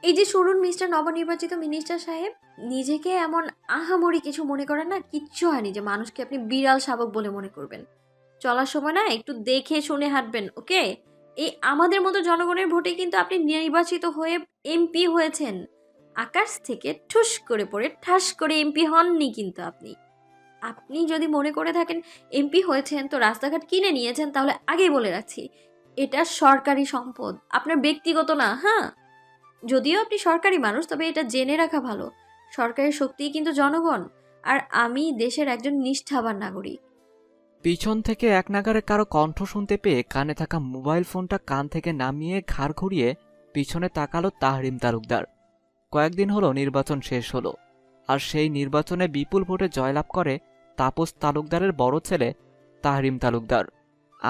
এই যে শুনুন মিস্টার নবনির্বাচিত মিনিস্টার সাহেব, নিজেকে এমন আহামরি কিছু মনে করেন না, কিচ্ছু হয়নি যে মানুষকে আপনি বিড়াল শাবক বলে মনে করবেন। চলার সময় না একটু দেখে শুনে হাঁটবেন, ওকে? এই আমাদের মতো জনগণের ভোটে কিন্তু আপনি নির্বাচিত হয়ে এমপি হয়েছেন। আকাশ থেকে ঠুস করে পড়ে ঠাস করে এমপি হননি কিন্তু আপনি। আপনি যদি মনে করে থাকেন এমপি হয়েছেন তো রাস্তাঘাট কিনে নিয়েছেন, তাহলে আগেই বলে রাখছি, এটা সরকারি সম্পদ, আপনার ব্যক্তিগত না। হ্যাঁ, যদিও আপনি সরকারি মানুষ, তবে এটা জেনে রাখা ভালো, সরকারের শক্তিই কিন্তু জনগণ। আর আমি দেশের একজন নিষ্ঠাবান নাগরিক। পিছন থেকে এক নাগাড়ে কারো কণ্ঠ শুনতে পেয়ে কানে থাকা মোবাইল ফোনটা কান থেকে নামিয়ে ঘাড় ঘুরিয়ে পিছনে তাকালো তাহরিম তালুকদার। কয়েকদিন হলো নির্বাচন শেষ হলো, আর সেই নির্বাচনে বিপুল ভোটে জয়লাভ করে তাপস তালুকদারের বড় ছেলে তাহরিম তালুকদার।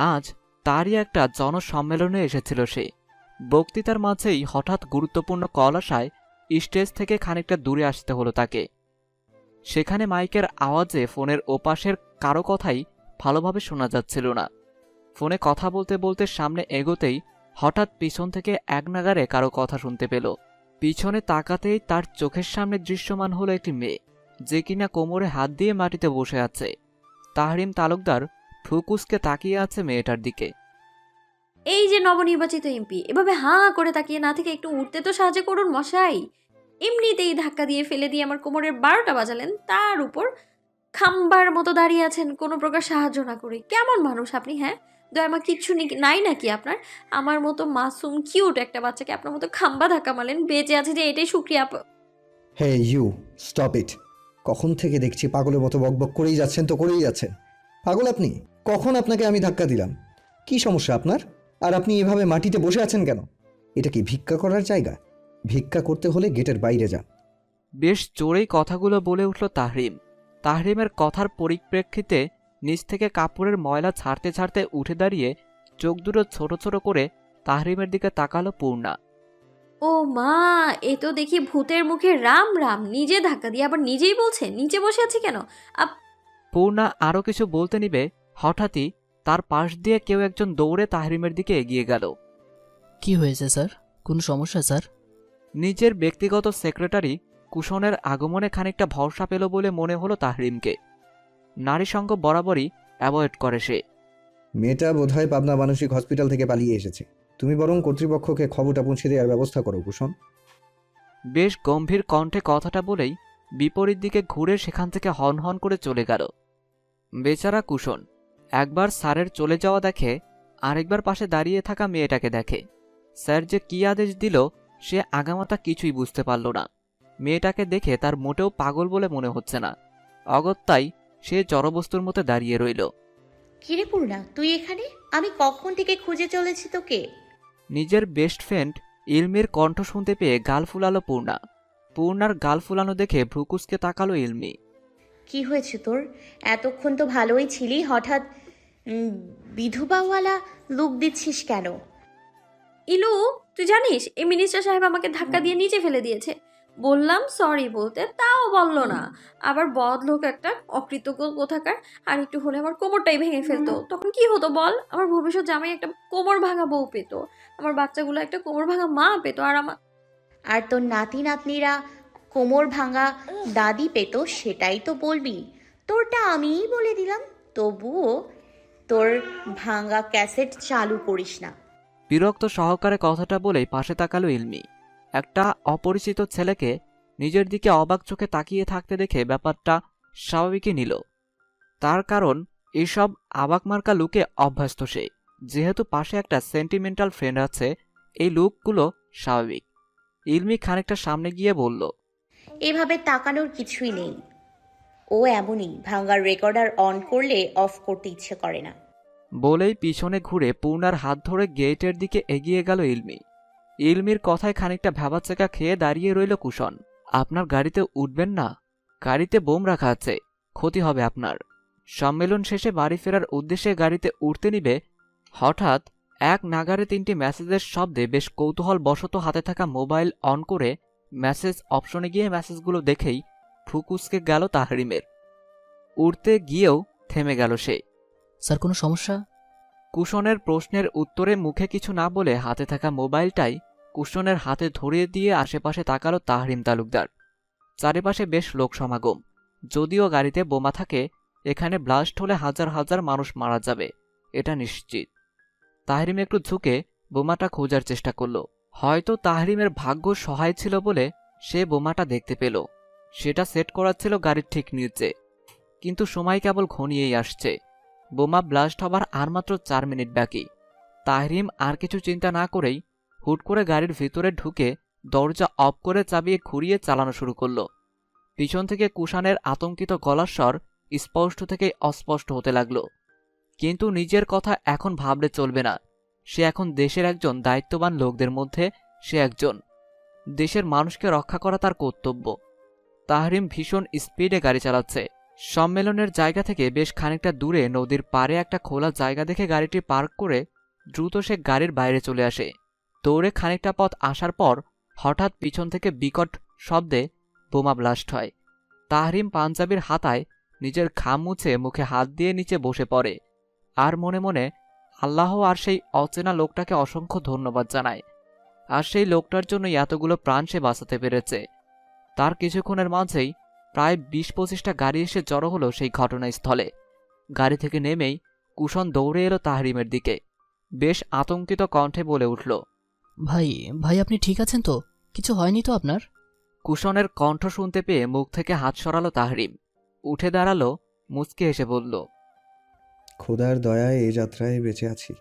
আজ তারই একটা জনসম্মেলনে এসেছিল সে। বক্তৃতার মাঝেই হঠাৎ গুরুত্বপূর্ণ কল আসায় স্টেজ থেকে খানিকটা দূরে আসতে হলো তাকে। সেখানে মাইকের আওয়াজে ফোনের ওপাশের কারো কথাই ভালোভাবে শোনা যাচ্ছিল না। ফোনে কথা বলতে বলতে সামনে এগোতেই হঠাৎ পিছন থেকে এক নাগাড়ে কারো কথা শুনতে পেল। পিছনে তাকাতেই তার চোখের সামনে দৃশ্যমান হলো একটি মেয়ে, যে কিনা কোমরে হাত দিয়ে মাটিতে বসে আছে। তাহরিম তালুকদার ফুকুসকে তাকিয়ে আছে মেয়েটার দিকে। এই যে নবনির্বাচিত এমপি, এভাবে হাঁ করে তাকিয়ে না থেকে একটু উঠতে তো সাহায্য করুন মশাই। এমনিতেই ধাক্কা দিয়ে ফেলে দিয়ে আমার কোমরের 12টা বাজালেন, তার উপর খাম্বার মতো দাঁড়িয়ে আছেন কোনো প্রকার সাহায্য না করে। কেমন মানুষ আপনি, হ্যাঁ? দয়ামা কিচ্ছু নাই নাকি আপনার? আমার মতো মাসুম কিউট একটা বাচ্চাকে আপনার মতো খাম্বা ধাক্কা মারলেন, বেঁচে আছে যে এটাই শুক্রিয়া। Hey you, stop it. কখন থেকে দেখছি পাগলের মতো বকবক করেই যাচ্ছেন, তো করেই যাচ্ছেন। পাগল আপনি? কখন আপনাকে আমি ধাক্কা দিলাম? কি সমস্যা আপনার? আর আপনি এভাবে মাটিতে বসে আছেন কেন? এটা কি ভিক্ষা করার জায়গা? ভিক্ষা করতে হলে গেটের বাইরে যান। বেশ জোরেই কথাগুলো বলে উঠল তাহরিম। তাহরিমের কথার পরিপ্রেক্ষিতে নিচ থেকে কাপড়ের ময়লা ছাড়তে ছাড়তে উঠে দাঁড়িয়ে চোখ দুটো ছোট ছোট করে তাহরিমের দিকে তাকালো পূর্ণা। ও মা, এ তো দেখি ভূতের মুখে রাম রাম, নিজে ধাক্কা দিয়ে আবার নিজেই বলছে নিচে বসে আছি কেন। পূর্ণা আরও কিছু বলতে নিবে, হঠাৎই তার পাশ দিয়ে কেউ একজন দৌড়ে তাহরিমের দিকে এগিয়ে গেল। কি হয়েছে স্যার? কোনো সমস্যা স্যার? নিজের ব্যক্তিগত সেক্রেটারি কুশনের আগমনে খানিকটা ভরসা পেল বলে মনে হলো তাহরিমকে। নারী সঙ্গ বরাবরই অ্যাভয়েড করে সে। মেয়েটা বোধহয় পাবনা মানসিক হসপিটাল থেকে পালিয়ে এসেছে। তুমি বরং কর্তৃপক্ষকে খবরটা পৌঁছে দেওয়ার ব্যবস্থা করো, কুশন। বেশ গম্ভীর কণ্ঠে কথাটা বলেই বিপরীত দিকে ঘুরে সেখান থেকে হন হন করে চলে গেল। বেচারা কুশন একবার স্যারের চলে যাওয়া দেখে, আরেকবার পাশে দাঁড়িয়ে থাকা মেয়েটাকে দেখে। স্যার যে কী আদেশ দিল সে আগামাতা কিছুই বুঝতে পারল না। মেয়েটাকে দেখে তার মোটেও পাগল বলে মনে হচ্ছে না। অগত্যাই সে জড়বস্তুর মতো দাঁড়িয়ে রইল। কিরে পূর্ণা, তুই এখানে? আমি কখন থেকে খুঁজে চলেছি তোকে। নিজের বেস্ট ফ্রেন্ড ইলমির কণ্ঠ শুনতে পেয়ে গাল ফুলালো পূর্ণা। পূর্ণার গাল ফুলানো দেখে ভ্রুকুসকে তাকালো ইলমি। কি হয়েছে তোর? এতক্ষণ তো ভালোই ছিলি, হঠাৎ বিধবাওয়ালা লুক দিচ্ছিস কেন? ইলু, তুই জানিস এই মিনিস্টার সাহেব আমাকে ধাক্কা দিয়ে নিচে ফেলে দিয়েছে। বললাম সরি বলতে, তাও বললো না। আবার বদ লোক একটা, অকৃতজ্ঞ কোথাকার। আর একটু হলে আমার কোমরটাই ভেঙে ফেলতো, তখন কি হতো বল? আমার ভবিষ্যৎ জামাই একটা কোমর ভাঙা বউ পেতো, আমার বাচ্চাগুলো একটা কোমর ভাঙা মা পেতো, আর আমার। আর তোর নাতি নাতনিরা কোমর ভাঙা দাদি পেতো, সেটাই তো বলবি। তোরটা আমিই বলে দিলাম, তবুও তোর ভাঙা ক্যাসেট চালু করিস না। বিরক্ত সহকারে কথাটা বলেই পাশে তাকালো ইলমি। একটা অপরিচিত ছেলেকে নিজের দিকে অবাক চোখে তাকিয়ে থাকতে দেখে ব্যাপারটা স্বাভাবিকই নিল। তার কারণ এইসব আবাক মার্কা লুকে অভ্যস্ত সে। যেহেতু পাশে একটা সেন্টিমেন্টাল ফ্রেন্ড আছে, এই লুকগুলো স্বাভাবিক। ইলমি খানিকটা সামনে গিয়ে বলল, এভাবে তাকানোর কিছুই নেই। ও এমনই, ভাঙার রেকর্ডার অন করলে অফ করতে ইচ্ছে করে না। বলেই পিছনে ঘুরে পূর্ণার হাত ধরে গেটের দিকে এগিয়ে গেল ইলমি। ইলমির কথায় খানিকটা ভ্যাবাচেকা খেয়ে দাঁড়িয়ে রইল কুশন। আপনার গাড়িতে উঠবেন না? গাড়িতে বোম রাখা আছে, ক্ষতি হবে আপনার। সম্মেলন শেষে বাড়ি ফেরার উদ্দেশ্যে গাড়িতে উঠতে নিবে, হঠাৎ এক নাগারে 3টি মেসেজের শব্দে বেশ কৌতূহল বশত হাতে থাকা মোবাইল অন করে মেসেজ অপশনে গিয়ে মেসেজগুলো দেখেই ফুকুসকে গেল তাহরিমের। উঠতে গিয়েও থেমে গেল সে। স্যার কোনো সমস্যা? কুশনের প্রশ্নের উত্তরে মুখে কিছু না বলে হাতে থাকা মোবাইলটাই কুশনের হাতে ধরিয়ে দিয়ে আশেপাশে তাকালো তাহরিম তালুকদার। চারিপাশে বেশ লোক সমাগম। যদিও গাড়িতে বোমা থাকে, এখানে ব্লাস্ট হলে হাজার হাজার মানুষ মারা যাবে, এটা নিশ্চিত। তাহরিম একটু ঝুঁকে বোমাটা খোঁজার চেষ্টা করল। হয়তো তাহরিমের ভাগ্য সহায় ছিল বলে সে বোমাটা দেখতে পেল। সেটা সেট করা ছিল গাড়ির ঠিক নিচে। কিন্তু সময় কেবল ঘনিয়েই আসছে। বোমা ব্লাস্ট হবার আর মাত্র 4 মিনিট বাকি। তাহরিম আর কিছু চিন্তা না করেই হুট করে গাড়ির ভিতরে ঢুকে দরজা অফ করে চাবিয়ে ঘুরিয়ে চালানো শুরু করল। পিছন থেকে কুষাণের আতঙ্কিত গলার স্বর স্পষ্ট থেকে অস্পষ্ট হতে লাগল। কিন্তু নিজের কথা এখন ভাবলে চলবে না। সে এখন দেশের একজন দায়িত্ববান লোকদের মধ্যে সে একজন। দেশের মানুষকে রক্ষা করা তার কর্তব্য। তাহরিম ভীষণ স্পিডে গাড়ি চালাচ্ছে। সম্মেলনের জায়গা থেকে বেশ খানিকটা দূরে নদীর পাড়ে একটা খোলা জায়গা দেখে গাড়িটি পার্ক করে দ্রুত সে গাড়ির বাইরে চলে আসে। দৌড়ে খানিকটা পথ আসার পর হঠাৎ পিছন থেকে বিকট শব্দে বোমা ব্লাস্ট হয়। তাহরিম পাঞ্জাবির হাতায় নিজের ঘাম মুছে মুখে হাত দিয়ে নিচে বসে পড়ে আর মনে মনে আল্লাহ আর সেই অচেনা লোকটাকে অসংখ্য ধন্যবাদ জানায়। আর সেই লোকটার জন্য এতগুলো প্রাণ সে বাঁচাতে পেরেছে। তার কিছুক্ষণের মাঝেই প্রায় 20-25টা গাড়ি এসে জড়ো হলো সেই ঘটনাস্থলে। গাড়ি থেকে নেমেই কুষণ দৌড়ে এলো তাহরিমের দিকে। বেশ আতঙ্কিত কণ্ঠে বলে উঠল, ভাই ভাই আপনি ঠিক আছেন তো? কিছু হয়নি তো আপনার? কুষণের কণ্ঠ শুনতে পেয়ে মুখ থেকে হাত সরালো তাহরিম। উঠে দাঁড়ালো, মুচকে এসে বলল, খোদার দয়ায় এই যাত্রায় বেঁচে আছি।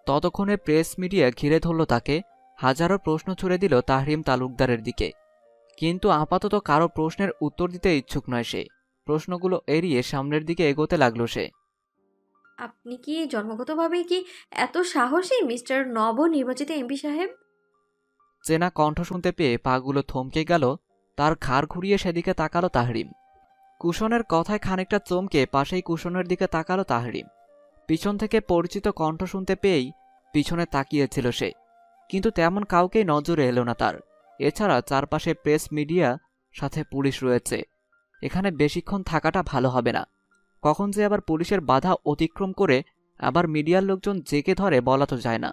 ততক্ষণে প্রেস মিডিয়া ঘিরে ধরল তাকে। হাজারো প্রশ্ন ছুড়ে দিল তাহরিম তালুকদারের দিকে। কিন্তু আপাতত কারো প্রশ্নের উত্তর দিতে ইচ্ছুক নয় সে। প্রশ্নগুলো এড়িয়ে সামনের দিকে এগোতে লাগলো সে। আপনি কি জন্মগতভাবেই কি এত সাহসী মিস্টার নবনির্বাচিত এমপি সাহেব? চেনা কণ্ঠ শুনতে পেয়ে পাগুলো থমকে গেল। তার ঘাড় ঘুরিয়ে সেদিকে তাকালো তাহরিম। কুষণের কথায় খানিকটা চমকে পাশেই কুষণের দিকে তাকালো তাহরিম। পিছন থেকে পরিচিত কণ্ঠ শুনতে পেয়েই পিছনে তাকিয়েছিল সে, কিন্তু তেমন কাউকেই নজরে এলো না তার। এছাড়া চারপাশে প্রেস মিডিয়া, সাথে পুলিশ রয়েছে। এখানে বেশিক্ষণ থাকাটা ভালো হবে না। কখন যে আবার পুলিশের বাধা অতিক্রম করে আবার মিডিয়ার লোকজন জেকে ধরে বলা তো যায় না।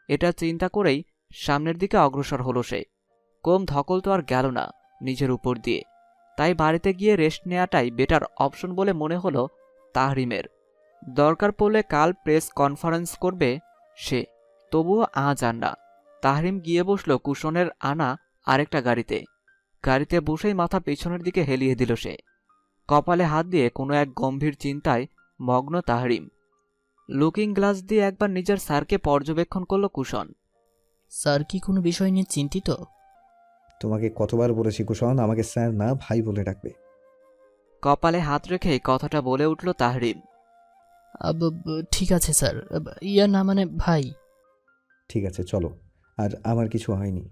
এটা চিন্তা করেই সামনের দিকে অগ্রসর হলো সে। কম ধকল তো আর গেল না নিজের উপর দিয়ে। তাই বাড়িতে গিয়ে রেস্ট নেওয়াটাই বেটার অপশন বলে মনে হলো তাহরিমের। দরকার পড়লে কাল প্রেস কনফারেন্স করবে সে, তবুও আজ আর না। তাহরিম গিয়ে বসল কুষণের আনা আরেকটা গাড়িতে। গাড়িতে বসেই মাথা পেছনের দিকে হেলিয়ে দিল সে। কপালে হাত দিয়ে কোনো এক গম্ভীর চিন্তায় মগ্ন তাহরিম। লুকিং গ্লাস দিয়ে একবার নিজের স্যারকে পর্যবেক্ষণ করল কুষণ। স্যার কি কোনো বিষয় নিয়ে চিন্তিত? তোমাকে কতবার বলেছি কুষণ, আমাকে স্যার না ভাই বলে ডাকবে। কপালে হাত রেখেই কথাটা বলে উঠল তাহরিম। ঠিক আছে স্যার, ইয়া না মানে ভাই। ঠিক আছে চলো, আর আমার কিছু হয়নি।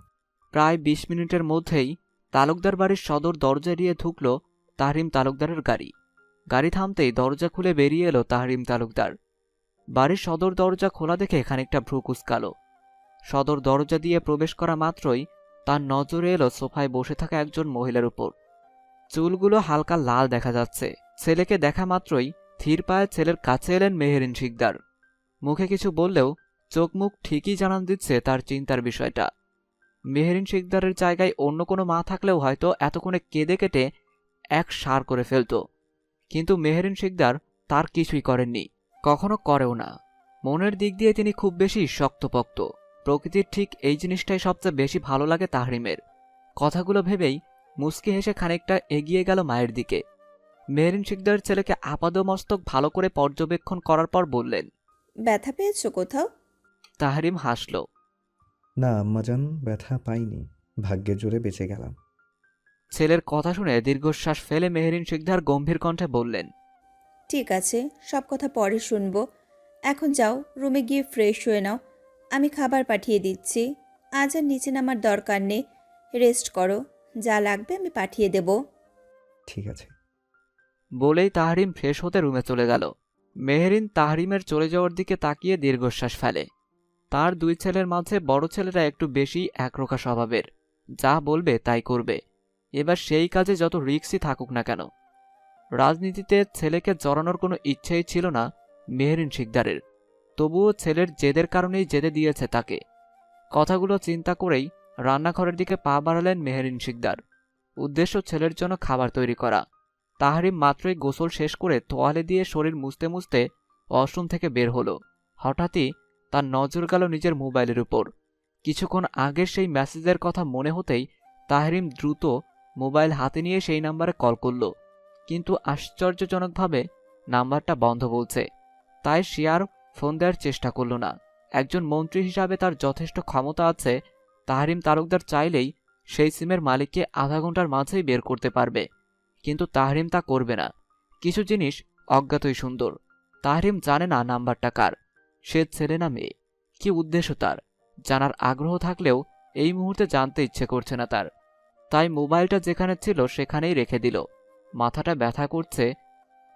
প্রায় 20 মিনিটের মধ্যেই তালুকদার বাড়ির সদর দরজা দিয়ে ঢুকল তাহরিম তালুকদারের গাড়ি। গাড়ি থামতেই দরজা খুলে বেরিয়ে এলো তাহরিম তালুকদার। বাড়ির সদর দরজা খোলা দেখে খানিকটা ভ্রু কুঁচকালো। সদর দরজা দিয়ে প্রবেশ করা মাত্রই তার নজরে এলো সোফায় বসে থাকা একজন মহিলার উপর। চুলগুলো হালকা লাল দেখা যাচ্ছে। ছেলেকে দেখা মাত্রই ধীর পায়ে ছেলের কাছে এলেন মেহেরিন শিকদার। মুখে কিছু বললেও চোখ মুখ ঠিকই জানান দিচ্ছে তার চিন্তার বিষয়টা। মেহেরিন শিকদারের জায়গায় অন্য কোনো মা থাকলেও হয়তো এতক্ষণে কেঁদে কেটে এক সার করে ফেলত। কিন্তু মেহেরিন শিকদার তার কিছুই করেননি, কখনো করেও না। মনের দিক দিয়ে তিনি খুব বেশি শক্তপোক্ত প্রকৃতির। ঠিক এই জিনিসটাই সবচেয়ে বেশি ভালো লাগে তাহরিমের। কথাগুলো ভেবেই মুচকি হেসে খানিকটা এগিয়ে গেল মায়ের দিকে। মেহেরিন শিকদার ছেলেকে আপাদমস্তক ভালো করে পর্যবেক্ষণ করার পর বললেন, ব্যথা পেয়েছো কোথাও? তাহরিম হাসল। না আম্মাজান, ব্যথা পাইনি, ভাগ্যের জোরে বেঁচে গেলাম। ছেলের কথা শুনে দীর্ঘশ্বাস ফেলে মেহেরিন শিকদার গম্ভীর কণ্ঠে বললেন, ঠিক আছে, সব কথা পরে শুনবো। এখন যাও, রুমে গিয়ে ফ্রেশ হয়ে নাও। আমি খাবার পাঠিয়ে দিচ্ছি। আজ আর নিচে নামার দরকার নেই, রেস্ট করো। যা লাগবে আমি পাঠিয়ে দেব। ঠিক আছে। বলেই তাহরিম ফ্রেশ হতে রুমে চলে গেল। মেহেরিন তাহরিমের চলে যাওয়ার দিকে তাকিয়ে দীর্ঘশ্বাস ফেলে। তার দুই ছেলের মাঝে বড় ছেলেরা একটু বেশি একরোখা স্বভাবের, যা বলবে তাই করবে। এবার সেই কাজে যত রিস্কই থাকুক না কেন। রাজনীতিতে ছেলেকে জড়ানোর কোনো ইচ্ছেই ছিল না মেহেরিন শিকদারের, তবুও ছেলের জেদের কারণেই জেদে দিয়েছে তাকে। কথাগুলো চিন্তা করেই রান্নাঘরের দিকে পা বাড়ালেন মেহেরিন শিকদার। উদ্দেশ্য ছেলের জন্য খাবার তৈরি করা। তাহরিম মাত্রই গোসল শেষ করে তোয়ালে দিয়ে শরীর মুছতে মুছতে ওয়াশরুম থেকে বের হলো। হঠাৎই তার নজর গেল নিজের মোবাইলের উপর। কিছুক্ষণ আগের সেই মেসেজের কথা মনে হতেই তাহরিম দ্রুত মোবাইল হাতে নিয়ে সেই নাম্বারে কল করল, কিন্তু আশ্চর্যজনকভাবে নাম্বারটা বন্ধ বলছে। তাই সে আর ফোন দেওয়ার চেষ্টা করল না। একজন মন্ত্রী হিসাবে তার যথেষ্ট ক্ষমতা আছে। তাহরিম তালুকদার চাইলেই সেই সিমের মালিককে আধা ঘন্টার মাঝেই বের করতে পারবে, কিন্তু তাহরিম তা করবে না। কিছু জিনিস অজ্ঞাতই সুন্দর। তাহরিম জানে না নাম্বারটা কার, সে ছেলে না মেয়ে, কি উদ্দেশ্য তার জানার আগ্রহ থাকলেও এই মুহূর্তে জানতে ইচ্ছে করছে না তার। তাই মোবাইলটা যেখানে ছিল সেখানেই রেখে দিল। মাথাটা ব্যথা করছে,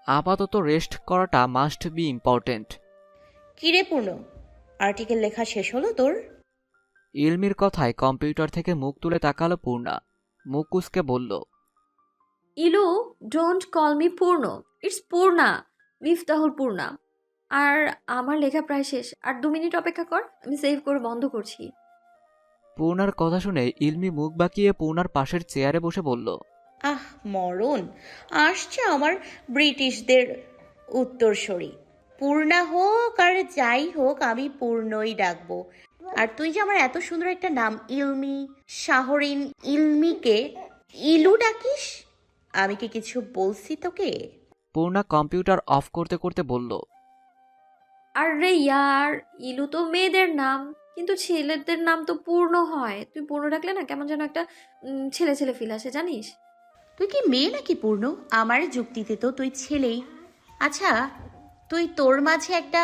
আপাতত রেস্ট করাটা মাস্ট বি ইম্পর্টেন্ট। কিরে পূর্ণ, আর্টিকেল লেখা শেষ হলো তোর? ইলমির কথায় কম্পিউটার থেকে মুখ তুলে তাকালো পূর্ণা। মুখ কুঁচকে বলল, ইলু, ডোন্ট কল মি পূর্ণ, ইটস পূর্ণা, মিফতাহুল পূর্ণা। আর আমার লেখা প্রায় শেষ, আর 2 মিনিট অপেক্ষা কর, আমি সেভ করে বন্ধ করছি। পূর্ণার কথা শুনে ইলমি মুখ বাঁকিয়ে পূর্ণার পাশের চেয়ারে বসে বলল, আহ মরণ, আসছে আমার ব্রিটিশদের উত্তরসূরি। পূর্ণা হোক আর যাই হোক, আমি পূর্ণই ডাকবো। আর তুই যে আমার এত সুন্দর একটা নাম ইলমি শাহরিন ইলমিকে ইলু ডাকিস, আমি কি কিছু বলছি তোকে? পূর্ণা কম্পিউটার অফ করতে করতে বলল, আরে ইয়ার, ইলু তো মেয়েদের নাম, কিন্তু ছেলেদের নাম তো পূর্ণ হয়। তুই পূর্ণ ডাকলে না কেমন যেন একটা ছেলে ছেলে ফিল আসে, জানিস? তুই কি মেয়ে নাকি পূর্ণ? আমার যুক্তিতে তো তুই ছেলেই। আচ্ছা, তুই তোর মাঝে একটা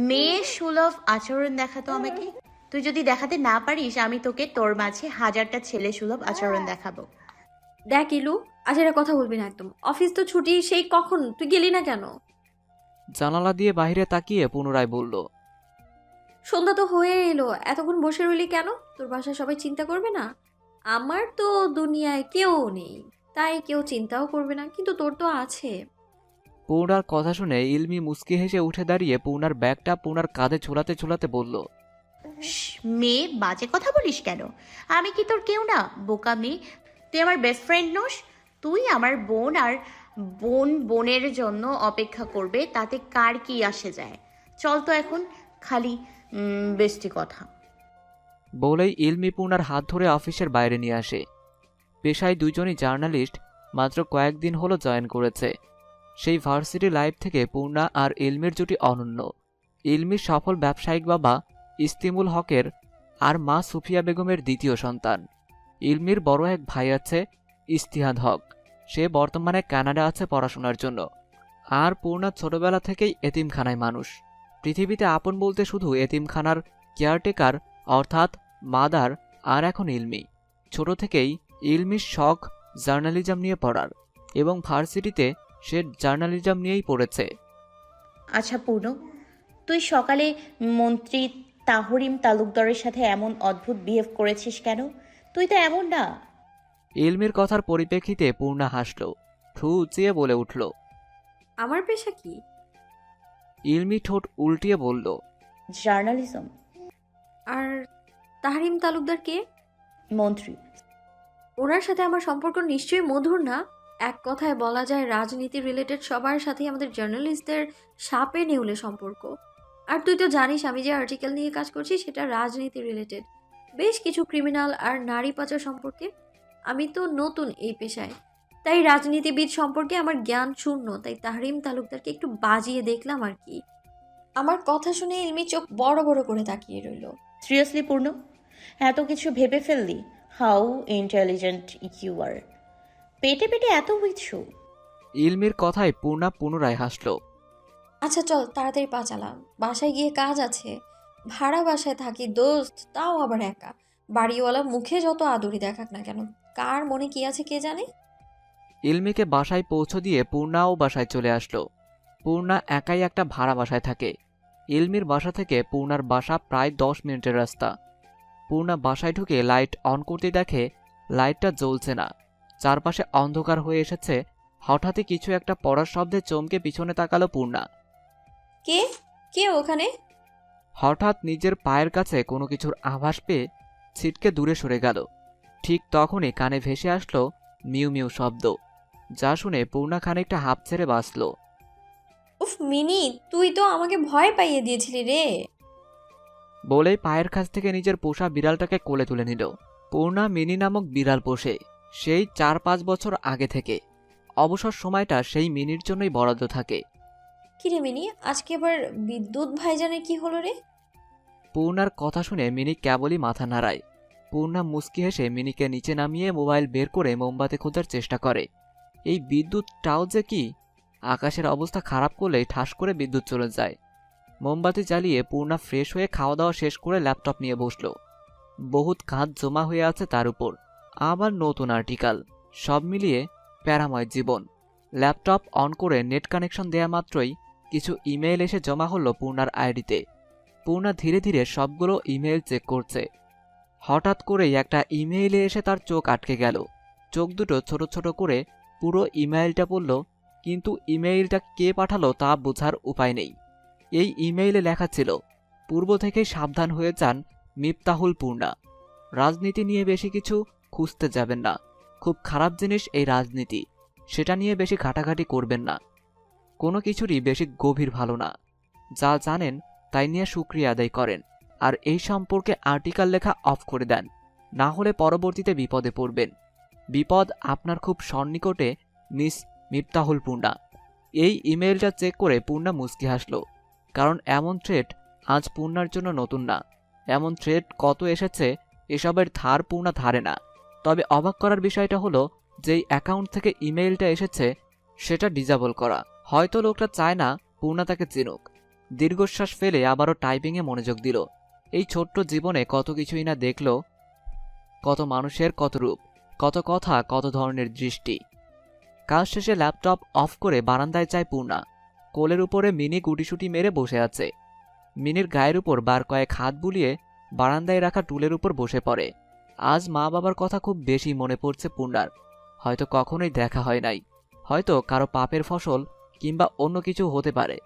মেয়ে সুলভ আচরণ দেখাতো আমাকে। তুই যদি দেখাতে না পারিস, আমি তোকে তোর মাঝে 1000টা ছেলে সুলভ আচরণ দেখাবো। দেখ ইলু, আজ এটা কথা বলবি না একদম। অফিস তো ছুটি সেই কখন, তুই গেলি না কেন? জানালা দিয়ে বাইরে তাকিয়ে পুনরায় বলল, সন্ধ্যা তো হয়ে এলো, এতক্ষণ বসে রইলি কেন? তোর বাসায় সবাই চিন্তা করবে না? আমার তো দুনিয়ায় কেউ নেই, তাই কেউ চিন্তাও করবে না, কিন্তু তোর তো আছে। পূর্ণার কথা শুনে ইলমি মুচকি হেসে উঠে দাঁড়িয়ে পূর্ণার ব্যাগটা পূর্ণার কাঁধে ঝোলাতে ঝোলাতে বলল, মেয়ে, বাজে কথা বলিস কেন? আমি কি তোর কেউ না, বোকা মেয়ে? তুই আমার বেস্ট ফ্রেন্ড নোস? তুই আমার বোন, আর বোন বোনের জন্য অপেক্ষা করবে, তাতে কার কি আসে যায়? চল তো এখন, খালি বেস্টি কথা। বলেই ইলমি পূর্ণার হাত ধরে অফিসের বাইরে নিয়ে আসে। পেশায় দুজনই জার্নালিস্ট, মাত্র কয়েকদিন হলো জয়েন করেছে। সেই ভার্সিটি লাইফ থেকে পূর্ণা আর ইলমির জুটি অনন্য। ইলমির সফল ব্যবসায়িক বাবা ইস্তিমুল হকের আর মা সুফিয়া বেগমের দ্বিতীয় সন্তান। ইলমির বড় এক ভাই আছে ইস্তিহাদ হক, সে বর্তমানে কানাডা আছে পড়াশোনার জন্য। আর পূর্ণা ছোটবেলা থেকেই এতিমখানায় মানুষ। পৃথিবীতে আপন বলতে শুধু এতিমখানার কেয়ারটেকার অর্থাৎ মাদার আর এখন ইলমি। ছোট থেকেই ইলমির শখ জার্নালিজম নিয়ে পড়ার, এবং ভার্সিটিতে সে জার্নালিজম নিয়েই পড়েছে। আচ্ছা পূর্ণ, তুই সকালে মন্ত্রী তাহরিম তালুকদারের সাথে এমন অদ্ভুত বিহেভ করেছিস কেন? তুই তো এমন না। ইলমির কথার পরিপ্রেক্ষিতে পূর্ণা হাসল, ঠু উঁচিয়ে বলে উঠল, আমার পেশা কি? ইলমি ঠোঁট উল্টিয়ে বলল, জার্নালিজম। আর তাহরিম তালুকদার কে? মন্ত্রী। ওনার সাথে আমার সম্পর্ক নিশ্চয়ই মধুর না? এক কথায় বলা যায় রাজনীতি রিলেটেড সবার সাথেই আমাদের জার্নালিস্টদের সাপে নেউলে সম্পর্ক। আর তুই তো জানিস আমি যে আর্টিকেল নিয়ে কাজ করছি সেটা রাজনীতি রিলেটেড, বেশ কিছু ক্রিমিনাল আর নারী পাচার সম্পর্কে। আমি তো নতুন এই পেশায়, তাই রাজনীতিবিদ সম্পর্কে আমার জ্ঞান শূন্য। তাই তাহরিম তালুকদারকে একটু বাজিয়ে দেখলাম আর কি। আমার কথা শুনে ইলমি চোখ বড় বড় করে তাকিয়ে রইল। সিরিয়াসলি পূর্ণ, এত কিছু ভেবে ফেললি? How intelligent you are! পেটে পেটে এত কিছু! ইলমির কথায় পূর্ণা পুনরায় হাসল। আচ্ছা চল তাড়াতাড়ি পা চালা, বাসায় গিয়ে কাজ আছে। ভাড়া বাসায় থাকি দোস্ত, তাও আবার একা। বাড়িওয়ালা মুখে যত আদুরি দেখাক না কেন, কার মনে কি আছে কে জানে। ইলমিকে বাসায় পৌঁছে দিয়ে পূর্ণাও বাসায় চলে আসলো। পূর্ণা একাই একটা ভাড়া বাসায় থাকে। ইলমির বাসা থেকে পূর্ণার বাসা প্রায় 10 মিনিটের রাস্তা। পূর্ণা বাসায় ঢুকে লাইট অন করতে দেখে লাইটটা জ্বলছে না, চারপাশে অন্ধকার হয়ে এসেছে। হঠাৎই কিছু একটা পড়ার শব্দে চমকে পিছনে তাকালো পূর্ণা। কে কে ওখানে? হঠাৎ নিজের পায়ের কাছে কোনো কিছুর আভাস পেয়ে ছিটকে দূরে সরে গেল। ঠিক তখনই কানে ভেসে আসলো মিউ মিউ শব্দ, যা শুনে পূর্ণা খানিকটা হাঁপ ছেড়ে বাঁচল। উফ মিনি, তুই তো আমাকে ভয় পাইয়ে দিয়েছিলি রে। বলেই পায়ের কাছ থেকে নিজের পোষা বিড়ালটাকে কোলে তুলে নিল। পূর্ণা মিনি নামক বিড়াল পোষে সেই 4-5 বছর আগে থেকে। অবসর সময়টা সেই মিনির জন্যই বরাদ্দ থাকে। কিরে মিনি, আজকে আবার বিদ্যুৎ ভাইজানের কি হলো রে? পূর্ণার কথা শুনে মিনি কেবলই মাথা নাড়ায়। পূর্ণা মুচকি হেসে মিনিকে নিচে নামিয়ে মোবাইল বের করে মোমবাতি খোঁজার চেষ্টা করে। এই বিদ্যুৎটাও যে কি, আকাশের অবস্থা খারাপ করলেই ঠাস করে বিদ্যুৎ চলে যায়। মোমবাতি জ্বালিয়ে পূর্ণা ফ্রেশ হয়ে খাওয়া দাওয়া শেষ করে ল্যাপটপ নিয়ে বসলো। বহুত কাজ জমা হয়ে আছে তার উপর, আবার নতুন আর্টিকেল, সব মিলিয়ে প্যারাময় জীবন। ল্যাপটপ অন করে নেট কানেকশন দেয়া মাত্রই কিছু ইমেইল এসে জমা হলো পূর্ণার আইডিতে। পূর্ণা ধীরে ধীরে সবগুলো ইমেইল চেক করছে। হঠাৎ করেই একটা ইমেইলে এসে তার চোখ আটকে গেল। চোখ দুটো ছোট ছোট করে পুরো ইমেইলটা পড়ল, কিন্তু ইমেইলটা কে পাঠালো তা বোঝার উপায় নেই। এই ইমেইলে লেখা ছিল, পূর্ব থেকেই সাবধান হয়ে যান মিফতাহুল পূর্ণা। রাজনীতি নিয়ে বেশি কিছু খুঁজতে যাবেন না, খুব খারাপ জিনিস এই রাজনীতি, সেটা নিয়ে বেশি ঘাটাঘাটি করবেন না। কোনো কিছুরই বেশি গভীর ভালো না, যা জানেন তাই নিয়ে শুকরিয়া আদায় করেন, আর এই সম্পর্কে আর্টিকেল লেখা অফ করে দেন, না হলে পরবর্তীতে বিপদে পড়বেন। বিপদ আপনার খুব সন্নিকটে, মিস মিফতাহুল পূর্ণা। এই ইমেইলটা চেক করে পূর্ণা মুচকি হাসল, কারণ এমন থ্রেট আজ পূর্ণার জন্য নতুন না। এমন থ্রেট কত এসেছে এসবের ধার পূর্ণা ধারে না। তবে অবাক করার বিষয়টা হলো, যেই অ্যাকাউন্ট থেকে ইমেইলটা এসেছে সেটা ডিজেবল করা। হয়তো লোকটা চায় না পূর্ণা তাকে চিনুক। দীর্ঘশ্বাস ফেলে আবারও টাইপিংয়ে মনোযোগ দিল। এই ছোট্ট জীবনে কত কিছুই না দেখল, কত মানুষের কত রূপ, কত কথা, কত ধরনের দৃষ্টি। কাজ শেষে ল্যাপটপ অফ করে বারান্দায় যায় পূর্ণা। কোলের উপরে মিনি গুটিসুটি মেরে বসে আছে। মিনির গায়ের উপর বার কয়েক হাত বুলিয়ে বারান্দায় রাখা টুলের উপর বসে পড়ে। আজ মা বাবার কথা খুব বেশি মনে পড়ছে পূর্ণার। হয়তো কখনোই দেখা হয় নাই, হয়তো কারো পাপের ফসল কিংবা অন্য কিছু হতে পারে।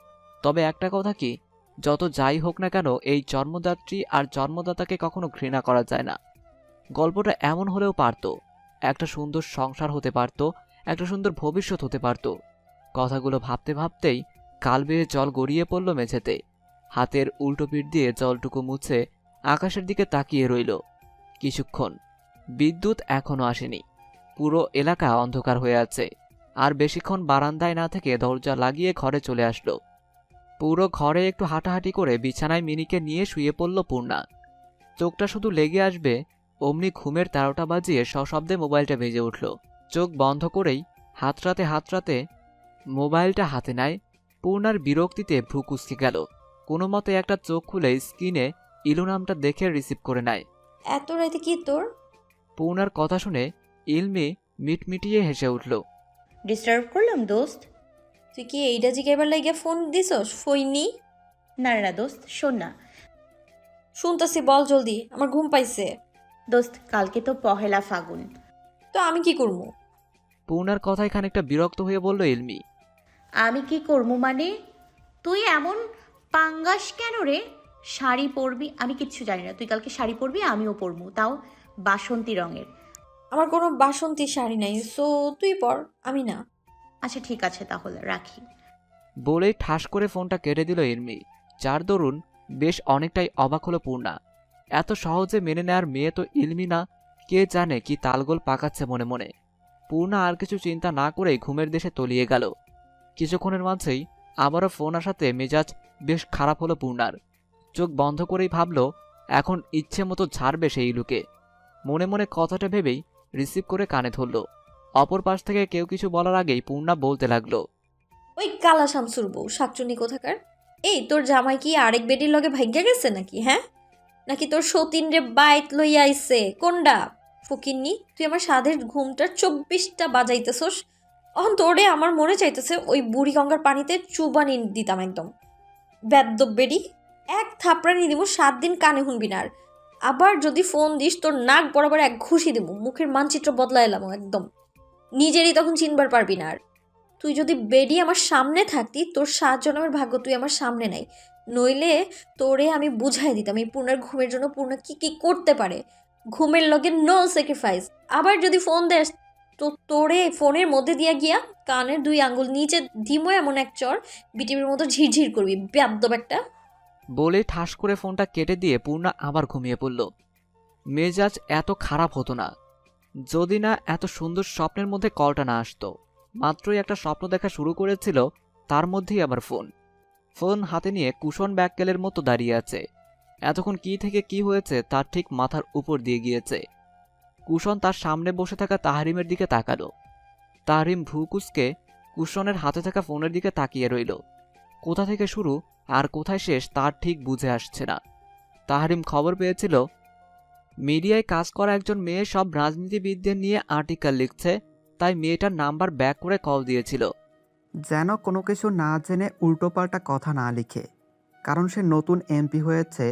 তবে একটা কথা কি, যত যাই হোক না কেন এই জন্মদাত্রী আর জন্মদাতাকে কখনো ঘৃণা করা যায় না। গল্পটা এমন হলেও পারত, একটা সুন্দর সংসার হতে পারত, একটা সুন্দর ভবিষ্যৎ হতে পারত। কথাগুলো ভাবতে ভাবতেই কাল বেয়ে জল গড়িয়ে পড়ল মেঝেতে। হাতের উল্টো পিঠ দিয়ে জলটুকু মুছে আকাশের দিকে তাকিয়ে রইল কিছুক্ষণ। বিদ্যুৎ এখনো আসেনি, পুরো এলাকা অন্ধকার হয়ে আছে। আর বেশিক্ষণ বারান্দায় না থেকে দরজা লাগিয়ে ঘরে চলে আসলো। পুরো ঘরে একটু হাঁটাহাঁটি করে বিছানায় মিনিকে নিয়ে শুয়ে পড়ল পূর্ণা। চোখটা শুধু লেগে আসবে অমনি ঘুমের 13টা বাজিয়ে সশব্দে মোবাইলটা বেজে উঠল। চোখ বন্ধ করেই হাতড়াতে মোবাইলটা হাতে নেয়। পূর্ণার বিরক্তিতে ভ্রু কুঁচকে গেল। কোনো মতে একটা চোখ খুলে স্ক্রিনে ইলু নামটা দেখে রিসিভ করে নেয়। এত রাতে কি তোর? পূর্ণার কথা শুনে ইলমি মিটমিটিয়ে হেসে উঠল। ডিস্টার্ব করলাম দোস্ত? তুই কি এইটা জিগাইবার লাগিয়া ফোন দিছস? ফইনি না না দোস্ত, শোন না। শুনতাছি, বল জলদি, আমার ঘুম পাইছে। দোস্ত, কালকে তো পহেলা ফাগুন। তো আমি কি করবো? পূর্ণার কথায় খানিকটা বিরক্ত হয়ে বলল ইলমি। আমি কি করবো মানে? তুই এমন পাঙ্গাস কেন রে? শাড়ি পরবি, আমি কিচ্ছু জানি না। তুই কালকে শাড়ি পরবি, আমিও পরবো, তাও বাসন্তী রঙের। আমার কোনো বাসন্তী শাড়ি নাই, সো তুই পর, আমি না। আচ্ছা ঠিক আছে, তাহলে রাখি। বলেই ঠাস করে ফোনটা কেটে দিল ইলমি। যার দরুন বেশ অনেকটাই অবাক হলো পূর্ণা। এত সহজে মেনে নেয়ার মেয়ে তো ইলমি না। কে জানে কি তালগোল পাকাচ্ছে মনে মনে। পূর্ণা আর কিছু চিন্তা না করেই ঘুমের দেশে তলিয়ে গেল। কিছুক্ষণের মাঝেই আবারও ফোন আসাতে মেজাজ বেশ খারাপ হলো পূর্ণার। চোখ বন্ধ করেই ভাবল এখন ইচ্ছে মতো ঝাড়বে সেই ইলুকে। মনে মনে কথাটা ভেবেই রিসিভ করে কানে ধরল। অপর পাশ থেকে কেউ কিছু বলার আগেই পূর্ণা বলতে লাগলো, ওই কালা শামসুর বউ শাকচুনি কোথাকার। এই তোর জামাই কি আরেক বেডির লগে ভাগ্যা গেছে নাকি? হ্যাঁ, নাকি তোর সতীন রে বাইত লইয়া আইছে? কোনডা ফকিন্নি, তুই আমার সাধের ঘুমটা 24টা বাজাইতেছস। অহন তোরে আমার মনে চাইতেছে ওই বুড়ি গঙ্গার পানিতে চুবানি দিতাম একদম। বেদ্যব বেডি, এক থাপড়ানি দিব, 7 দিন কানে শুনবি না। আর আবার যদি ফোন দিস তোর নাক বরাবর এক ঘুষি দিব, মুখের মানচিত্র বদলা এলাম একদম। নিজেরই তখন চিনবার পারবি না। আর তুই যদি বেডি আমার সামনে থাকতি, তোর 7 জন্মের ভাগ্য তুই আমার সামনে নাই। নইলে তোরে আমি বুঝাই দিতাম এই পূর্ণার ঘুমের জন্য পূর্ণা কি কি করতে পারে। ঘুমের লগে নো স্যাক্রিফাইস। আবার যদি ফোন দেস তো তোরে ফোনের মধ্যে দিয়া গিয়া কানের 2 আঙ্গুল নিচে দিমো এমন এক চর বিটিভির মতো ঝিরঝির করবি বেয়াদ্দব একটা। বলে ঠাস করে ফোনটা কেটে দিয়ে পূর্ণা আবার ঘুমিয়ে পড়ল। মেজাজ এত খারাপ হতো না যদি না এত সুন্দর স্বপ্নের মধ্যে কলটা না আসতো। মাত্রই একটা স্বপ্ন দেখা শুরু করেছিল, তার মধ্যেই আবার ফোন হাতে নিয়ে কুশন ব্যাককেলের মতো দাঁড়িয়ে আছে। এতক্ষণ কি থেকে কি হয়েছে তার ঠিক মাথার উপর দিয়ে গিয়েছে। কুশন তার সামনে বসে থাকা তাহরিমের দিকে তাকালো। তাহরিম ভ্রুকুচকে কুশনের হাতে থাকা ফোনের দিকে তাকিয়ে রইল। কোথা থেকে শুরু আর কোথায় শেষ তার ঠিক বুঝে আসছে না। তাহরিম খবর পেয়েছিল মিডিয়ায় কাজ করা একজন মেয়ে সব রাজনীতিবিদদের নিয়ে আর্টিকেল লিখছে, তাই মেয়েটার নাম্বার ব্যাক করে কল দিয়েছিল। যেন কোনো কিছু না জেনে উল্টোপাল্টা কথা না লিখে, কারণ সে নতুন এমপি হয়েছে,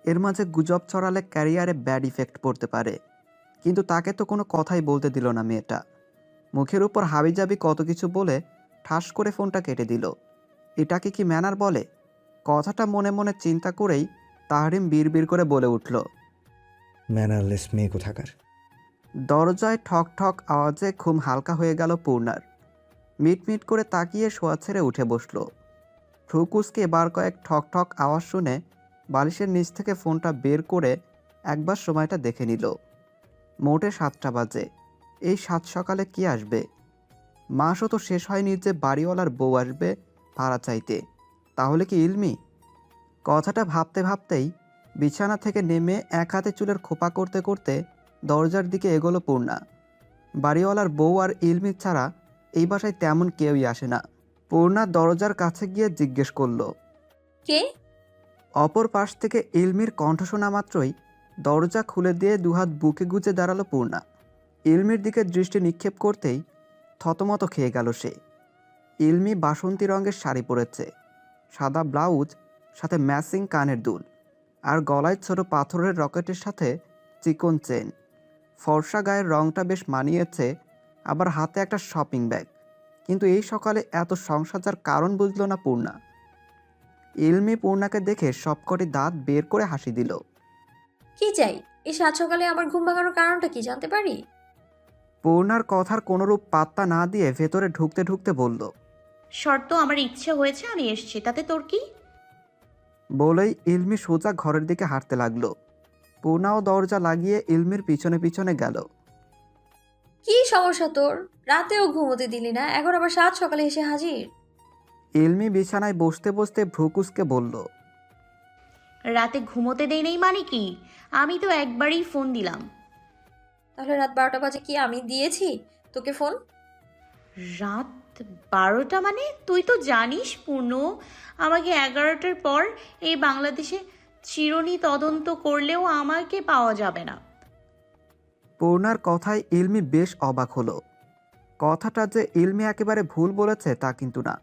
এর মাঝে গুজব ছড়ালে ক্যারিয়ারে ব্যাড ইফেক্ট পড়তে পারে। কিন্তু তাকে তো কোনো কথাই বলতে দিল না মেয়েটা। মুখের উপর হাবিজাবি কত কিছু বলে ঠাস করে ফোনটা কেটে দিল। এটাকে কি ম্যানার বলে? কথাটা মনে মনে চিন্তা করেই তাহরিম বিড়বিড় করে বলে উঠল, ম্যানারলেস মেয়ে কোথাকার। দরজায় ঠক ঠক আওয়াজে ঘুম হালকা হয়ে গেল পূর্ণার। মিটমিট করে তাকিয়ে শোয়া ছেড়ে উঠে বসল। ফ্রুকুসকে বার কয়েক ঠক ঠক আওয়াজ শুনে বালিশের নিচ থেকে ফোনটা বের করে একবার সময়টা দেখে নিল। মোটে 7টা বাজে। এই 7 সকালে কি আসবে? মাসও তো শেষ হয়নি যে বাড়িওয়ালার বউ আসবে ভাড়া চাইতে। তাহলে কি ইলমি? কথাটা ভাবতে ভাবতেই বিছানা থেকে নেমে এক হাতে চুলের খোপা করতে করতে দরজার দিকে এগোলো পূর্ণা। বাড়িওয়ালার বউ আর ইলমি ছাড়া এই বাসায় তেমন কেউই আসে না। পূর্ণা দরজার কাছে গিয়ে জিজ্ঞেস করলো, কে? অপর পাশ থেকে ইলমির কণ্ঠ শোনা মাত্রই দরজা খুলে দিয়ে দুহাত বুকে গুজে দাঁড়ালো পূর্ণা। ইলমির দিকে দৃষ্টি নিক্ষেপ করতেই থতমত খেয়ে গেল সে। ইলমি বাসন্তী রঙের শাড়ি পরেছে, সাদা ব্লাউজ, সাথে ম্যাচিং কানের দুল, আর গলায় ছোট পাথরের রকেটের সাথে চিকন চেন। ফর্সা গায়ের রঙটা বেশ মানিয়েছে, আবার হাতে একটা শপিং ব্যাগ। কিন্তু এই সকালে এত সংসাজার কারণ বুঝল না পূর্ণা। ইলমি পূর্ণাকে দেখে সবকটি দাঁত বের করে হাসি দিল। কি চাই? এই 7 সকালে আমার ঘুম ভাঙানোর কারণটা কি জানতে পারি? পূর্ণার কথার কোনোরূপ পাত্তা না দিয়ে ভেতরে ঢুকতে ঢুকতে বলল, শর্ত আমার ইচ্ছে হয়েছে, আমি এসছি, তাতে তোর কি? বলেই ইলমি সোজা ঘরের দিকে হাঁটতে লাগলো। পূর্ণাও দরজা লাগিয়ে ইলমির পিছনে পিছনে গেল। কি সমস্যা তোর? রাতেও ঘুমোতে দিলি না, এখন আবার 7 সকালে এসে হাজির। ইলমি বিছানায় বসতে বসতে ভ্রুকুসকে বলল, রাতে ঘুমোতে দেই নেই মানে কি? আমি তো একবারই ফোন দিলাম। তাহলে রাত 12টা বাজে কি আমি দিয়েছি তোকে ফোন? রাত 12টা মানে? তুই তো জানিস পূর্ণ, আমাকে 11টার পর এই বাংলাদেশে চিরুনি তদন্ত করলেও আমাকে পাওয়া যাবে না। পূর্ণার কথায় ইলমি বেশ অবাক হলো। কথাটা যে ইলমি একেবারে ভুল বলেছে তা কিন্তু না।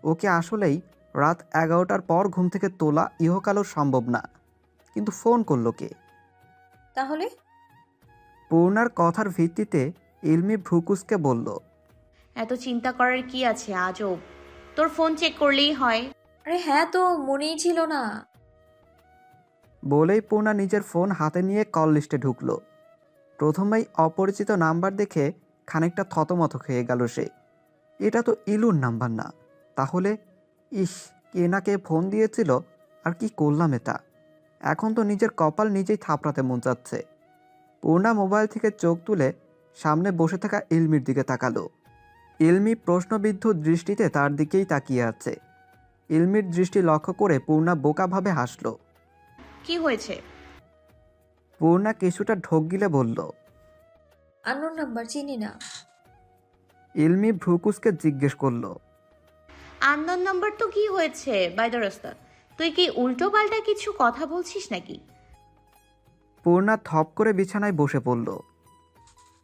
ওকে আসলেই রাত 11টার পর ঘুম থেকে তোলা ইহকালও সম্ভব না। কিন্তু ফোন করলো কে? তাহলে পূর্ণার কথার ভিত্তিতে ইলমি ভ্রুকুসকে বলল, এত চিন্তা করার কি আছে? আজব, তোর ফোন চেক করলেই হয়। আরে হ্যাঁ, তো মনেই ছিল না। বলেই পূর্ণা নিজের ফোন হাতে নিয়ে কল লিস্টে ঢুকলো। প্রথমেই অপরিচিত নাম্বার দেখে খানিকটা থতমত খেয়ে গেল সে। এটা তো ইলুর নাম্বার না। তাহলে ইস, কে না কে ফোন দিয়েছিল, আর কি করলাম এটা। এখন তো নিজের কপাল নিজেই থাপড়াতে মন চাচ্ছে। পূর্ণা মোবাইল থেকে চোখ তুলে সামনে বসে থাকা ইলমির দিকে তাকালো। ইলমি প্রশ্নবিদ্ধ দৃষ্টিতে তার দিকেই তাকিয়ে আছে। ইলমির দৃষ্টি লক্ষ্য করে পূর্ণা বোকাভাবে হাসল। কি হয়েছে? পূর্ণা কিছুটা ঢোক গিলে বলল, আননোন নাম্বার, চিনি না। ইলমি ভ্রুকুসকে জিজ্ঞেস করলো, আননোন নাম্বার তো কি হয়েছে? বাই দ্য রাস্তা, তুই কি উল্টো পাল্টা কিছু কথা বলছিস নাকি? পূর্ণা থপ করে বিছানায় বসে পড়ল।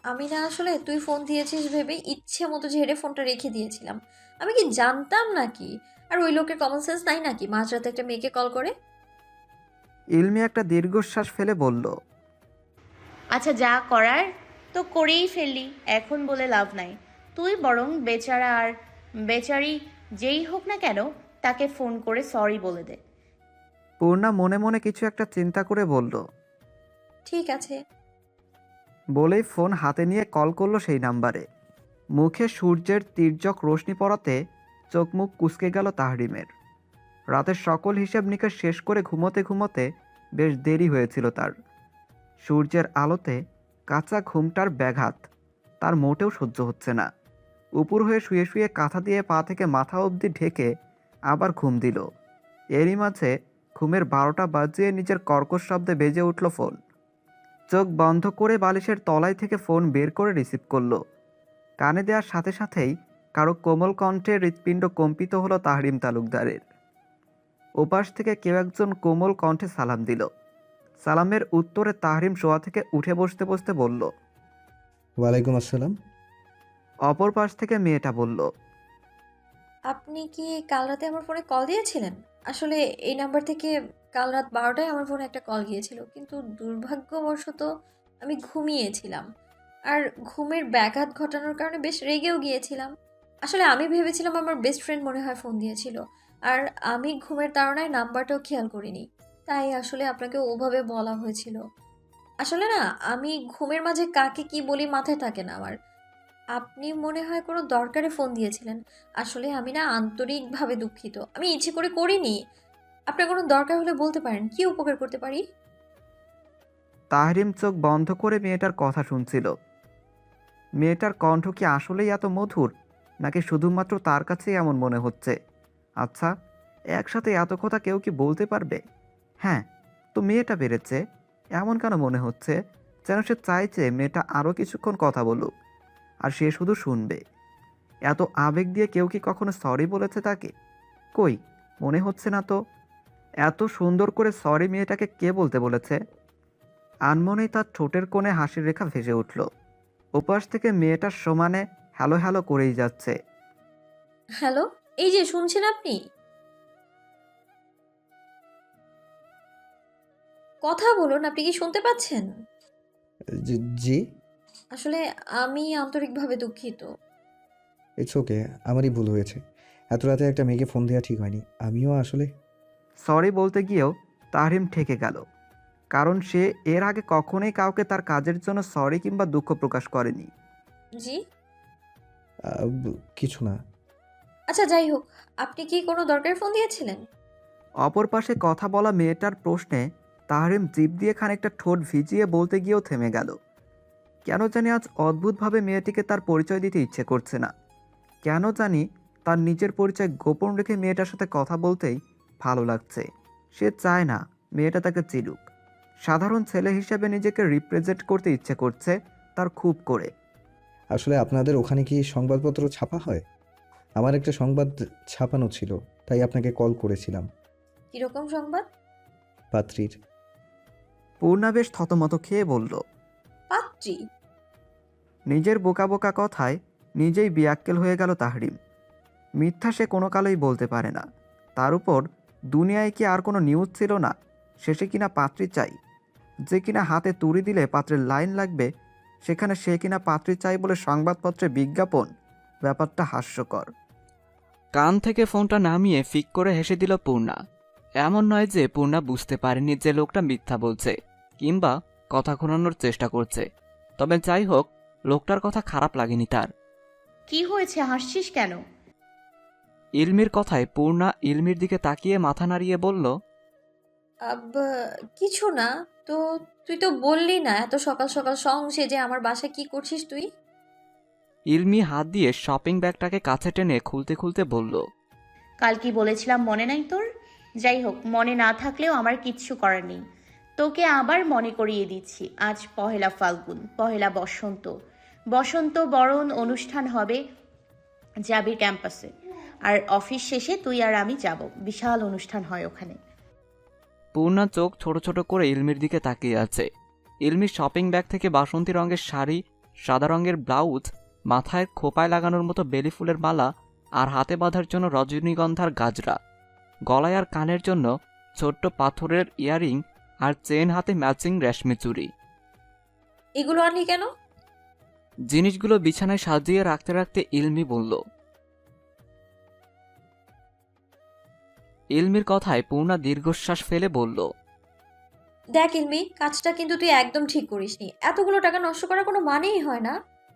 আমি না আসলে তুই ফোন দিয়েছিস ভেবে ইচ্ছে মতো ঝেড়ে ফোনটা রেখে দিয়েছিলাম। আমি কি জানতাম নাকি? আর ওই লোকের কমন সেন্স নাই নাকি মাঝরাতে একটা মেয়েকে কল করে? ইলমি একটা দীর্ঘশ্বাস ফেলে বলল, আচ্ছা, যা করার তো করেই ফেললি, এখন বলে লাভ নাই। তুই বরং বেচারা আর বেচারি যেই হোক না কেন তাকে ফোন করে সরি বলে দে। পূর্ণা মনে মনে কিছু একটা চিন্তা করে বলল। ঠিক আছে। বলেই ফোন হাতে নিয়ে কল করলো সেই নাম্বারে। মুখে সূর্যের তীর্যক রোশনি পড়াতে চোখ মুখ কুঁচকে গেল তাহরিমের। রাতের সকল হিসেব নিকেশ শেষ করে ঘুমোতে ঘুমোতে বেশ দেরি হয়েছিল তার। সূর্যের আলোতে কাঁচা ঘুমটার ব্যাঘাত তার মোটেও সহ্য হচ্ছে না। উপর হয়ে শুয়ে শুয়ে কাঁথা দিয়ে পা থেকে মাথা অবধি ঢেকে আবার ঘুম দিল। এরই মাঝে ঘুমের 12টা বাজিয়ে নিজের কর্কশ শব্দে বেজে উঠল ফোন। চোখ বন্ধ করে বালিশের তলায় থেকে ফোন বের করে রিসিভ করলো। কানে দেওয়ার সাথে সাথেই কারো কোমল কণ্ঠে হৃৎপিণ্ড কম্পিত হলো তাহরিম তালুকদারের। ওপাশ থেকে কেউ একজন কোমল কণ্ঠে সালাম দিল। সালামের উত্তরে তাহরিম শোয়া থেকে উঠে বসতে বসতে বলল। ওয়ালাইকুম আসসালাম। অপর পাশ থেকে মেয়েটা বলল। আপনি কি কাল রাতে আমার ফোনে কল দিয়েছিলেন? আসলে এই নাম্বার থেকে কাল রাত 12টায় আমার ফোনে একটা কল গিয়েছিল, কিন্তু দুর্ভাগ্যবশত আমি ঘুমিয়েছিলাম। আর ঘুমের ব্যাঘাত ঘটানোর কারণে বেশ রেগেও গিয়েছিলাম। আসলে আমি ভেবেছিলাম আমার বেস্ট ফ্রেন্ড মনে হয় ফোন দিয়েছিল, আর আমি ঘুমের তাড়নায় নাম্বারটাও খেয়াল করিনি, তাই আসলে আপনাকে ওভাবে বলা হয়েছিল। আসলে না, আমি ঘুমের মাঝে কাকে কি বলি মাথায় থাকে না আমার। আপনি মনে হয় কোনো দরকারে ফোন দিয়েছিলেন। আসলে আমি না আন্তরিকভাবে দুঃখিত, আমি ইচ্ছে করে করিনি। আপনার কোনো দরকার হলে বলতে পারেন, কি উপকার করতে পারি? তাহরিম চোখ বন্ধ করে মেয়েটার কথা শুনছিল। মেয়েটার কণ্ঠ কি আসলেই এত মধুর, নাকি শুধুমাত্র তার কাছেই এমন মনে হচ্ছে? আচ্ছা, একসাথে এত কথা কেউ কি বলতে পারবে? হ্যাঁ, তো মেয়েটা বেড়েছে, এমন কেন মনে হচ্ছে যেন সে চাইছে মেয়েটা আরও কিছুক্ষণ কথা বলুক, আর সে শুধু শুনবে। এত আবেগ দিয়ে কেউ কি কখনো সরি বলেছে তাকে? কই, মনে হচ্ছে না তো। এত সুন্দর করে সরি মেয়েটাকে কে বলতে বলেছে? আনমনেই তার ঠোঁটের কোণে হাসির রেখা ভেসে উঠল। ওপাশ থেকে মেয়েটার সমানে হ্যালো হ্যালো করেই যাচ্ছে। হ্যালো, এই যে শুনছেন আপনি? কথা বলুন, আপনি কি শুনতে পাচ্ছেন? জি। আসলে আমি আন্তরিকভাবে দুঃখিত। ইটস ওকে, আমারই ভুল হয়েছে। এত রাতে একটা মেয়েকে ফোন দেওয়া ঠিক হয়নি। আমিও আসলে সরি বলতে গিয়েও তাহরিম ঠেকে গেল, কারণ সে এর আগে কখনোই কাউকে তার কাজের জন্য সরি কিংবা দুঃখ প্রকাশ করেনি। জি, কিছু না। আচ্ছা যাই হোক, আপনি কি কোনো দরকারে ফোন দিয়েছিলেন? অপর পাশে কথা বলা মেয়েটার প্রশ্নে তাহরিম জিভ দিয়ে খানিকটা ঠোঁট ভিজিয়ে বলতে গিয়েও থেমে গেল। কেন জানি আজ অদ্ভুতভাবে মেয়েটিকে তার পরিচয় দিতে ইচ্ছে করছে না। কেন জানি তার নিজের পরিচয় গোপন রেখে মেয়েটার সাথে কথা বলতেই ভালো লাগছে। সে চায় না মেয়েটা তাকে চিনুক। সাধারণ ছেলে হিসেবে নিজেকে রিপ্রেজেন্ট করতে ইচ্ছে করছে তার খুব করে। আসলে আপনাদের ওখানে কি সংবাদপত্র ছাপা হয়? আমার একটা সংবাদ ছাপানো ছিল, তাই আপনাকে কল করেছিলাম। কিরকম সংবাদ? পাত্রীর। পূর্ণা বেশ থতমত খেয়ে বলল। পাত্রী? নিজের বোকা বোকা কথায় নিজেই বিয়াক্কেল হয়ে গেল তাহরিম। মিথ্যা সে কোনো কালেই বলতে পারে না। তার উপর দুনিয়ায় কি আর কোনো নিউজ ছিল না শেষে কিনা পাত্রী চাই? যে কিনা হাতে তুড়ি দিলে পাত্রের লাইন লাগবে, সেখানে সে কিনা পাত্রী চাই বলে সংবাদপত্রে বিজ্ঞাপন। ব্যাপারটা হাস্যকর। কান থেকে ফোনটা নামিয়ে ফিক করে হেসে দিল পূর্ণা। এমন নয় যে পূর্ণা বুঝতে পারেনি যে লোকটা মিথ্যা বলছে কিংবা কথা ঘোরানোর চেষ্টা করছে। তবে যাই হোক, লোকটার কথা খারাপ লাগেনি তার। কি হয়েছে, হাসছিস কেন? ইলমির কথায় পূর্ণা ইলমির দিকে তাকিয়ে মাথা নাড়িয়ে বলল। আব কিছু না তো। তুই তো বললি না এত সকাল সকাল সং সেজে আমার বাসায় কি করছিস তুই? ইলমি হাত দিয়ে শপিং ব্যাগটাকে কাছে টেনে খুলতে খুলতে বলল। কাল কি বলেছিলাম মনে নাই তোর? যাই হোক, মনে না থাকলেও আমার কিচ্ছু করার নেই। তোকে আবার মনে করিয়ে দিচ্ছি, আজ পহেলা ফাল্গুন, পহেলা বসন্ত। বসন্ত বরণ অনুষ্ঠান হবে জাবির ক্যাম্পাসে। আর অফিস শেষে তুই আর আমি যাব, বিশাল অনুষ্ঠান হয় ওখানে। পূর্ণা চোখ ছোট ছোট করে ইলমির দিকে তাকিয়ে আছে। ইলমির শপিং ব্যাগ থেকে বাসন্তী রঙের শাড়ি, সাদা রঙের ব্লাউজ, মাথায় খোপায় লাগানোর মতো বেলি ফুলের মালা, আর হাতে বাঁধার জন্য রজনীগন্ধার গাজরা, গলায় আর কানের জন্য ছোট্ট পাথরের ইয়ারিং, আর চেন হাতে ম্যাচিং রেশমি চুড়ি। এগুলো আনলি কেন? জিনিসগুলো বিছানায় সাজিয়ে রাখতে রাখতে ইলমি বলল। ইলমির কথায় পূর্ণা দীর্ঘশ্বাস ফেলে বলল, দেখ ইলমি, কাজটা কিন্তু তুই একদম ঠিক করিসনি। এতগুলো টাকা নষ্ট করার কোনো মানেই হয় না।